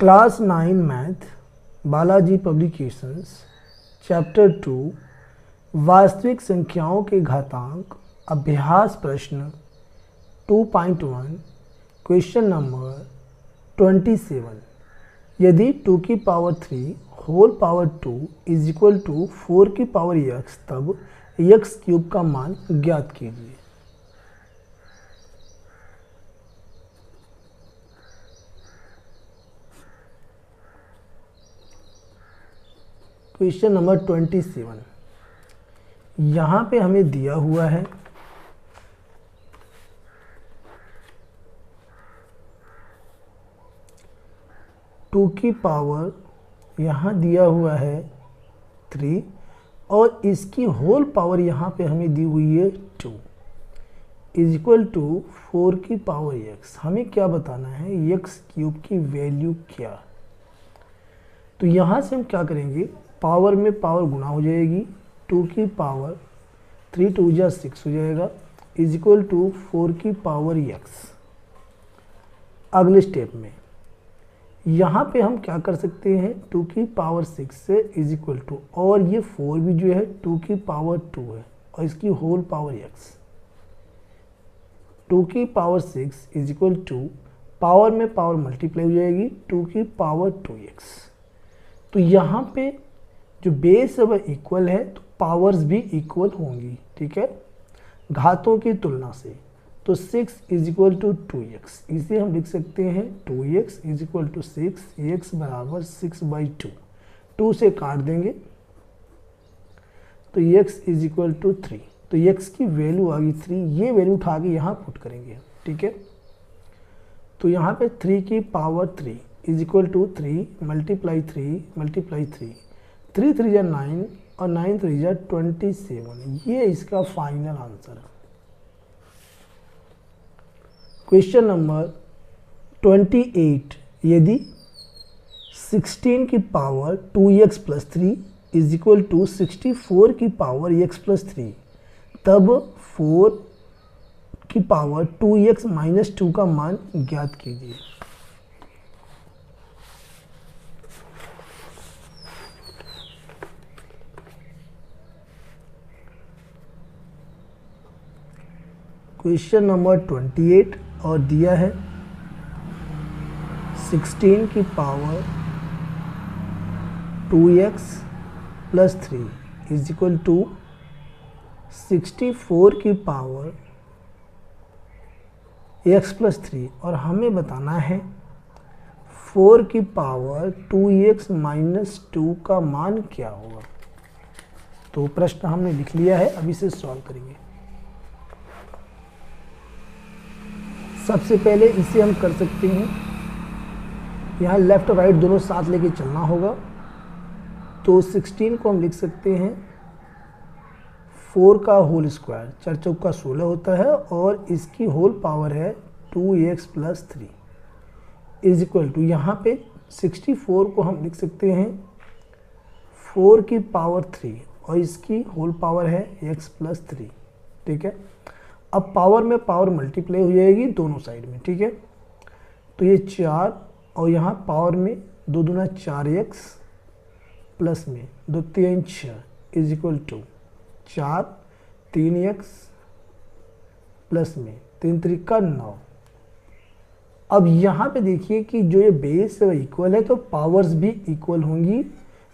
Class 9 math Balaji publications chapter 2 वास्तविक संख्याओं के घातांक अभ्यास प्रश्न 2.1 क्वेश्चन नंबर 27। यदि 2 की power 3 whole power 2 is equal to 4 की पावर x तब x क्यूब का मान ज्ञात कीजिए। क्वेश्चन नंबर 27 यहाँ पे हमें दिया हुआ है टू की पावर यहाँ दिया हुआ है 3 और इसकी होल पावर यहाँ पे हमें दी हुई है 2 इज इक्वल टू 4 की पावर x। हमें क्या बताना है, x क्यूब की वैल्यू क्या। तो यहाँ से हम क्या करेंगे, पावर में पावर गुना हो जाएगी, 2 की पावर 3 2 जा 6 हो जाएगा इज इक्वल टू 4 की पावर x। अगले स्टेप में यहाँ पे हम क्या कर सकते हैं, 2 की पावर 6 से इज इक्वल टू, और ये 4 भी जो है 2 की पावर 2 है और इसकी होल पावर x। 2 की power 6 is equal to, power में पावर मल्टीप्लाई हो जाएगी, 2 की पावर 2x। तो यहाँ पे जो बेस है वह इक्वल है तो पावर्स भी इक्वल होंगी, ठीक है, घातों की तुलना से। तो 6 इज इक्वल टू 2x, इसे हम लिख सकते हैं 2x is equal to 6, x बराबर 6/2। 2 से काट देंगे तो x इज इक्वल टू 3। तो x की वैल्यू आ गई 3, ये वैल्यू उठा के यहाँ पुट करेंगे, ठीक है। तो यहाँ पे 3 की power 3 is equal to 3 multiply 3 multiply 3, 3 3 जा 9 और 9 3 जा 27। ये इसका फाइनल आंसर है। Question number 28। यदि 16 की power 2x plus 3 is equal to 64 की पावर x प्लस 3 तब 4 की पावर 2x माइनस 2 का मान ज्ञात कीजिए। क्वेश्चन नंबर 28 और दिया है 16 की power 2x plus 3 is equal to 64 की पावर x प्लस 3, और हमें बताना है 4 की पावर 2x माइनस 2 का मान क्या होगा। तो प्रश्न हमने लिख लिया है, अभी से सॉल्व करेंगे। सबसे पहले इसे हम कर सकते हैं, यहाँ लेफ्ट और राइट दोनों साथ लेके चलना होगा। तो 16 को हम लिख सकते हैं 4 का होल स्क्वायर, 4 चौक का 16 होता है, और इसकी होल पावर है 2x plus 3 is equal to, यहाँ पे 64 को हम लिख सकते हैं 4 की पावर 3 और इसकी होल पावर है x प्लस 3, ठीक है। अब पावर में पावर मल्टीप्लाई हो जाएगी दोनों साइड में, ठीक है। तो ये 4 और यहाँ पावर में 2 दूना 4x प्लस में 2 3 6 is equal to 4 3x plus में 3 3 का 9। अब यहाँ पे देखिए कि जो ये बेस है वह इक्वल है तो पावर्स भी इक्वल होंगी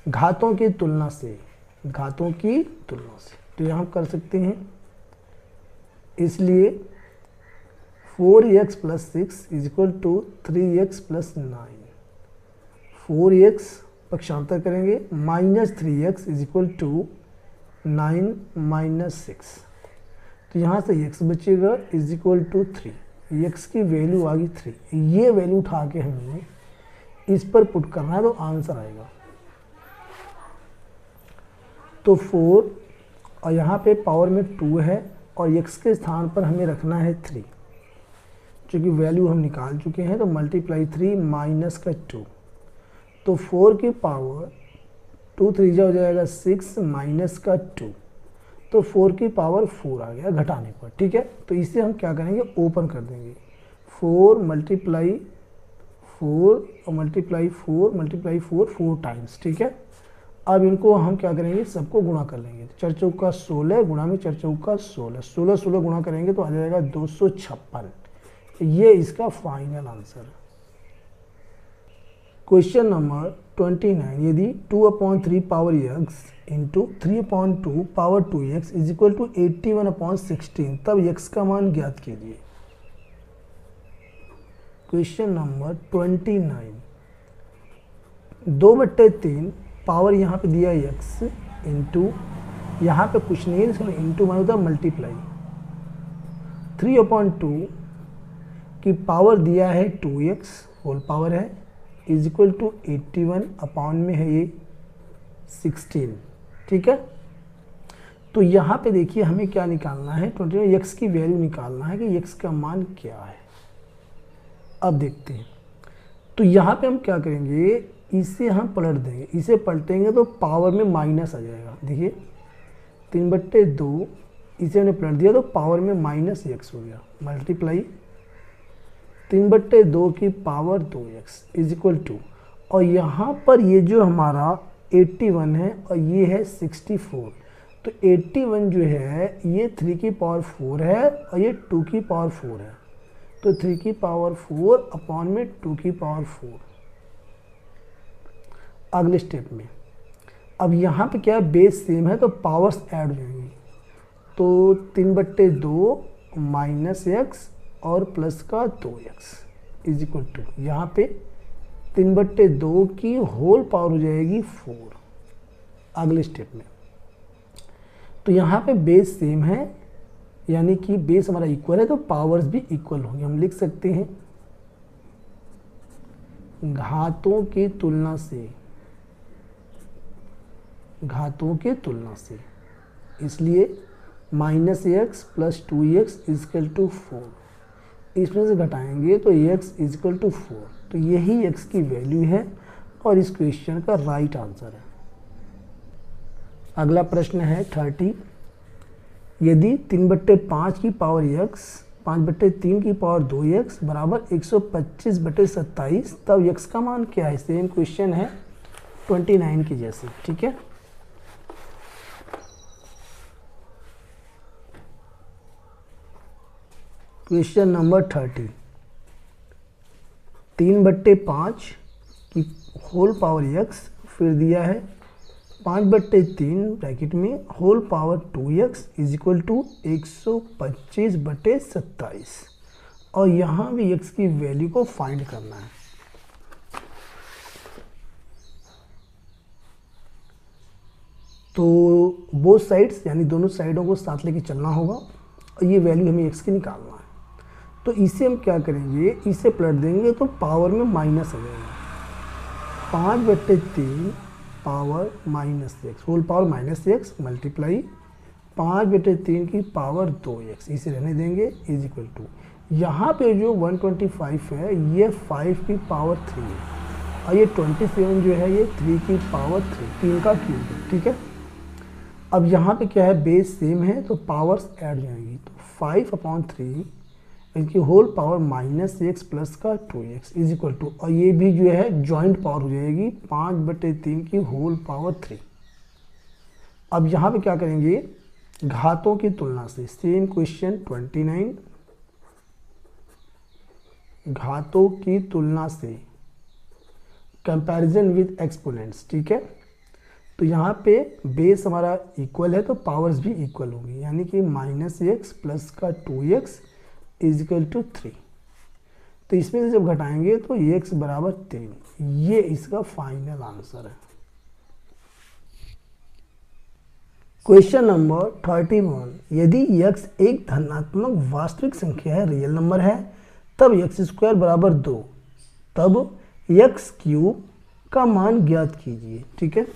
घातों की तुलना से, घातों की तुलना से। तो यहाँ कर सकते हैं, इसलिए 4x plus 6 is equal to 3x plus 9। 4x पक्षांतर करेंगे, minus 3x is equal to 9 minus 6। तो यहाँ से x बचेगा इज इक्वल टू 3। x की वैल्यू आ गई 3। ये वैल्यू उठा के हमें इस पर पुट करना है तो आंसर आएगा। तो 4 और यहाँ पे पावर में 2 है और x के स्थान पर हमें रखना है 3, क्योंकि वैल्यू हम निकाल चुके हैं। तो मल्टीप्लाई 3 माइनस का 2, तो 4 की पावर 2 3 हो जाएगा 6 माइनस का 2, तो 4 की पावर 4 आ गया घटाने पर, ठीक है। तो इसे हम क्या करेंगे, ओपन कर देंगे। 4 मल्टीप्लाई 4 मल्टीप्लाई 4 टाइम्स, ठीक है। अब इनको हम क्या करेंगे, सबको गुणा कर लेंगे। 4 चौका 16 गुणा में 4 चौका 16, 16 गुणा करेंगे तो आ जाएगा 256। ये इसका फाइनल आंसर है। क्वेश्चन नंबर 29, यदि 2/3 power x into 3/2 power 2x is equal to 81/16, तब x का मान ज्ञात कीजिए। क्वेश्चन नंबर 29, 2/3 पावर यहाँ पे दिया x इंटू, यहाँ पे कुछ नहीं है, इसमें इंटू मान होता है मल्टीप्लाई, 3/2 की पावर दिया है 2x होल पावर है इज इक्वल टू 81 अपॉन में है ये 16, ठीक है। तो यहाँ पे देखिए हमें क्या निकालना है, 29 x की वैल्यू निकालना है कि x का मान क्या है। अब देखते हैं, तो यहाँ पे हम क्या करेंगे, इसे हम पलट देंगे। इसे पलटेंगे तो पावर में माइनस आ जाएगा। देखिए 3/2 इसे हमने पलट दिया तो पावर में माइनस x हो गया, मल्टीप्लाई 3/2 की power 2x is equal to, और यहाँ पर ये जो हमारा 81 है और ये है 64, तो 81 जो है ये 3 की पावर 4 है और ये 2 की पावर 4 है, तो 3 की पावर 4 अपॉन में 2 की पावर 4। अगले स्टेप में अब यहाँ पे क्या है, बेस सेम है तो पावर्स ऐड हो जाएंगी, तो 3/2 माइनस x और प्लस का 2x इज इक्वल टू, यहाँ पे 3/2 की होल पावर हो जाएगी 4। अगले स्टेप में तो यहाँ पे बेस सेम है, यानी कि बेस हमारा इक्वल है तो पावर्स भी इक्वल होंगी। हम लिख सकते हैं घातों की तुलना से, इसलिए -x plus 2x is equal to 4, इसमें से घटाएंगे तो x इजकल टू 4, तो यही x की वैल्यू है और इस क्वेश्चन का राइट आंसर है। अगला प्रश्न है 30, यदि 3/5 की पावर x 5/3 की पावर 2x बराबर 125/27, तब x का मान क्या है। सेम क्वेश्चन है 29 की जैसे, ठीक है। क्वेश्चन नंबर 30, 3/5 की होल पावर x, फिर दिया है 5/3 ब्रैकेट में whole power 2x is equal to 125/27, और यहाँ भी x की वैल्यू को फाइंड करना है। तो बोथ साइड्स यानी दोनों साइडों को साथ लेके चलना होगा और ये वैल्यू हमें x की निकालना है। तो इसे हम क्या करेंगे, इसे पलट देंगे तो पावर में माइनस आ जाएगा, 5/3 power -x whole power -x multiply 5/3 की पावर 2x, इसे रहने देंगे इज इक्वल टू, यहाँ पे जो 125 है ये 5 की पावर 3 है और ये 27 जो है ये 3 की पावर 3 का क्यूब है, ठीक है। अब यहाँ पे क्या है, बेस सेम है तो पावर्स ऐड जाएंगी, तो 5/3 इनकी होल पावर -x प्लस का 2x इज इक्वल टू, और ये भी जो है जॉइंट पावर हो जाएगी 5/3 की होल पावर 3। अब यहाँ पे क्या करेंगे, घातों की तुलना से, सेम क्वेश्चन 29, घातों की तुलना से कंपैरिजन विद एक्सपोनेंट्स, ठीक है। तो यहाँ पे बेस हमारा इक्वल है तो पावर्स भी इक्वल होंगी, यानी कि -x प्लस का 2x इज इक्वल टू 3, तो इसमें से जब घटाएंगे तो x बराबर 3, ये इसका फाइनल आंसर है। क्वेश्चन नंबर 31, यदि x एक धनात्मक वास्तविक संख्या है, रियल नंबर है, तब x² बराबर 2, तब x³ का मान ज्ञात कीजिए, ठीक है।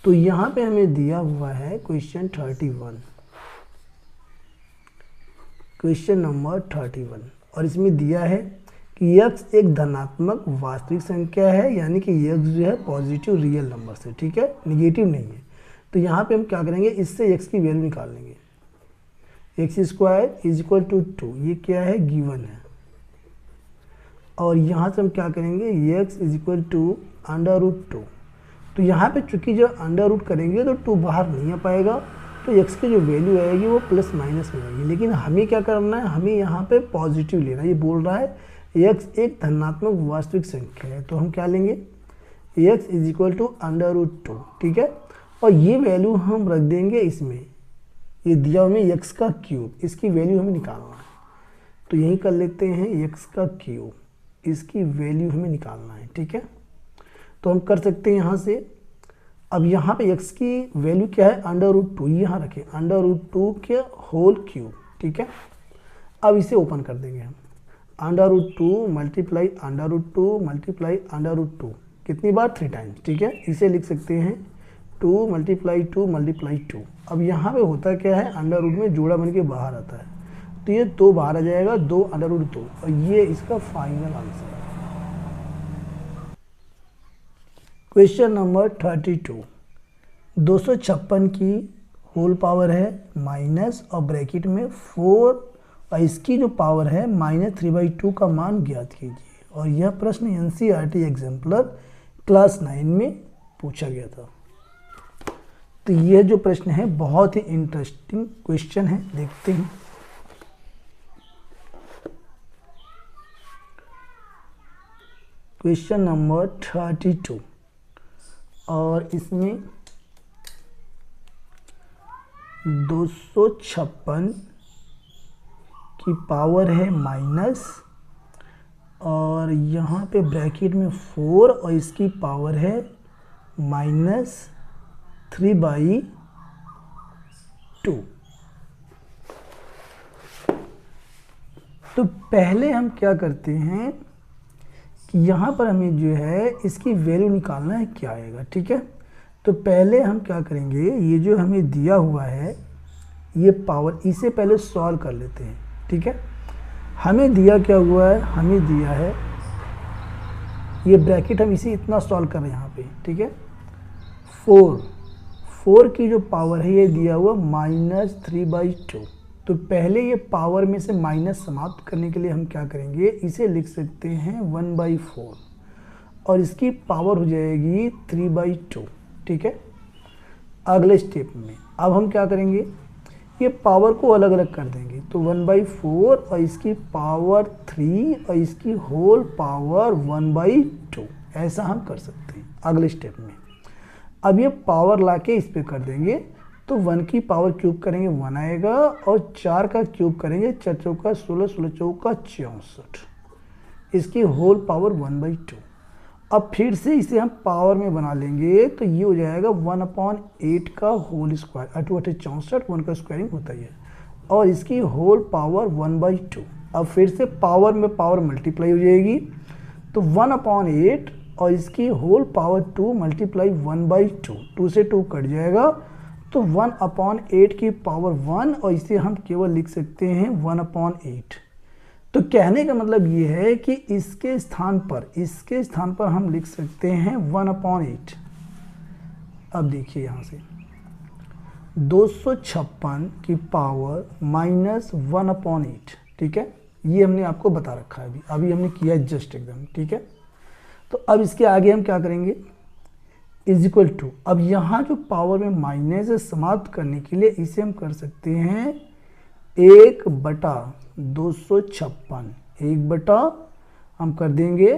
तो यहाँ पे हमें दिया हुआ है क्वेश्चन 31, क्वेश्चन नंबर 31, और इसमें दिया है कि x एक धनात्मक वास्तविक संख्या है, यानी कि x जो है पॉजिटिव रियल नंबर से, ठीक है, निगेटिव नहीं है। तो यहाँ पे हम क्या करेंगे, इससे x की वैल्यू निकाल लेंगे, x² इज इक्वल टू 2, ये क्या है, गिवन है। और यहाँ से हम क्या करेंगे, x इज इक्वल टू √2। तो यहाँ पे चूंकि जब अंडर रूट करेंगे तो 2 बाहर नहीं आ पाएगा, तो x की जो वैल्यू आएगी वो प्लस माइनस में आएगी। लेकिन हमें क्या करना है, हमें यहाँ पे पॉजिटिव लेना है। ये बोल रहा है x एक धनात्मक वास्तविक संख्या है, तो हम क्या लेंगे, x इज इक्वल टू √2, ठीक है। और ये वैल्यू हम रख देंगे इसमें, ये दिया हमें x का क्यूब, इसकी वैल्यू हमें निकालना है। तो यही कर लेते हैं, x का क्यूब, इसकी वैल्यू हमें निकालना है, ठीक है। तो हम कर सकते हैं यहाँ से। अब यहाँ पे x की वैल्यू क्या है, √2, यहाँ रखें √2 के होल क्यूब, ठीक है। अब इसे ओपन कर देंगे हम, √2 मल्टीप्लाई √2 मल्टीप्लाई √2, कितनी बार, 3 टाइम्स, ठीक है। इसे लिख सकते हैं 2 मल्टीप्लाई 2 मल्टीप्लाई 2। अब यहाँ पे होता क्या है, अंडर रूट में जोड़ा बन के बाहर आता है, तो ये 2 बाहर आ जाएगा, 2 √2, और ये इसका फाइनल आंसर है। क्वेश्चन नंबर 32, 256 की होल पावर है माइनस और ब्रैकेट में 4 और इसकी जो पावर है -3/2 का मान ज्ञात कीजिए। और यह प्रश्न NCERT एग्जाम्पलर क्लास 9 में पूछा गया था। तो यह जो प्रश्न है बहुत ही इंटरेस्टिंग क्वेश्चन है, देखते हैं। क्वेश्चन नंबर 32, और इसमें 256 की पावर है माइनस, और यहाँ पे ब्रैकेट में 4 और इसकी पावर है -3/2। तो पहले हम क्या करते हैं कि यहाँ पर हमें जो है इसकी वैल्यू निकालना है, क्या आएगा, ठीक है। तो पहले हम क्या करेंगे, ये जो हमें दिया हुआ है ये पावर, इसे पहले सॉल्व कर लेते हैं, ठीक है। हमें दिया क्या हुआ है, हमें दिया है ये ब्रैकेट, हम इसे इतना सॉल्व कर रहे हैं यहाँ पे, ठीक है। 4 की जो पावर है ये दिया हुआ -3/2। तो पहले ये पावर में से माइनस समाप्त करने के लिए हम क्या करेंगे, इसे लिख सकते हैं 1/4, और इसकी पावर हो जाएगी 3/2, ठीक है। अगले स्टेप में अब हम क्या करेंगे, ये पावर को अलग अलग कर देंगे, तो 1/4 और इसकी पावर 3 और इसकी होल पावर 1/2, ऐसा हम कर सकते हैं अगले स्टेप में। अब ये पावर लाके इस पे कर देंगे, तो 1 की पावर क्यूब करेंगे 1 आएगा, और 4 का क्यूब करेंगे 4 चौका 16, 16 चौका 64, इसकी होल पावर 1/2। अब फिर से इसे हम पावर में बना लेंगे, तो ये हो जाएगा 1/8 का होल स्क्वायर, 8 8 64, 1 का स्क्वायरिंग होता ही है, और इसकी होल पावर 1/2। अब फिर से पावर में पावर मल्टीप्लाई हो जाएगी, तो 1/8 और इसकी होल पावर 2 मल्टीप्लाई 1/2, 2 से 2 कट जाएगा, तो 1/8 की पावर 1, और इसे हम केवल लिख सकते हैं 1/8। तो कहने का मतलब ये है कि इसके स्थान पर हम लिख सकते हैं 1/8। अब देखिए यहाँ से 256 की पावर -1/8, ठीक है। ये हमने आपको बता रखा है, अभी हमने किया जस्ट एकदम, ठीक है। तो अब इसके आगे हम क्या करेंगे, इज इक्वल टू, अब यहाँ जो पावर में माइनस है समाप्त करने के लिए इसे हम कर सकते हैं 1/256, 1/ हम कर देंगे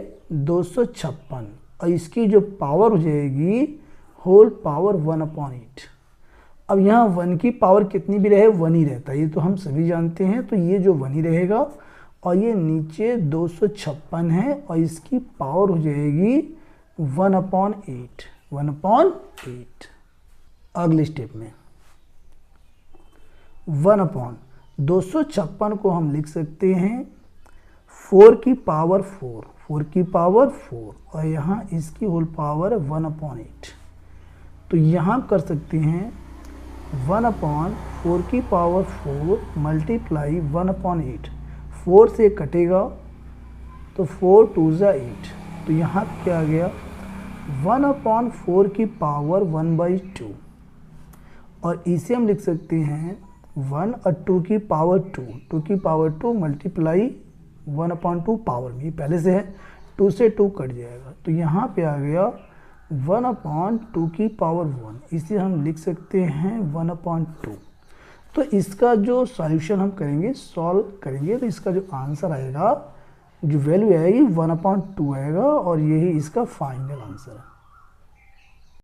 256, और इसकी जो पावर हो जाएगी होल पावर 1/8। अब यहाँ 1 की पावर कितनी भी रहे 1 ही रहता है, ये तो हम सभी जानते हैं, तो ये जो 1 ही रहेगा, और ये नीचे 256 है, और इसकी पावर हो जाएगी 1/8, 1/8। अगले स्टेप में 1/256 को हम लिख सकते हैं 4 की पावर 4, 4 की पावर 4, और यहाँ इसकी होल पावर 1/8। तो यहाँ कर सकते हैं 1/4 की पावर 4 मल्टीप्लाई 1/8, 4 से कटेगा तो 4 2 ज़ा 8, तो यहाँ क्या आ गया 1/4 की पावर 1/2, और इसे हम लिख सकते हैं 1 और 2 की पावर 2, 2 की पावर 2 मल्टीप्लाई 1/2 पावर में, पहले से है, 2 से 2 कट जाएगा, तो यहाँ पे आ गया 1/2 की पावर 1, इसे हम लिख सकते हैं 1/2। तो इसका जो सॉल्यूशन हम करेंगे, सॉल्व करेंगे, तो इसका जो आंसर आएगा, जो वैल्यू आएगी 1/2 आएगा, और यही इसका फाइनल आंसर है।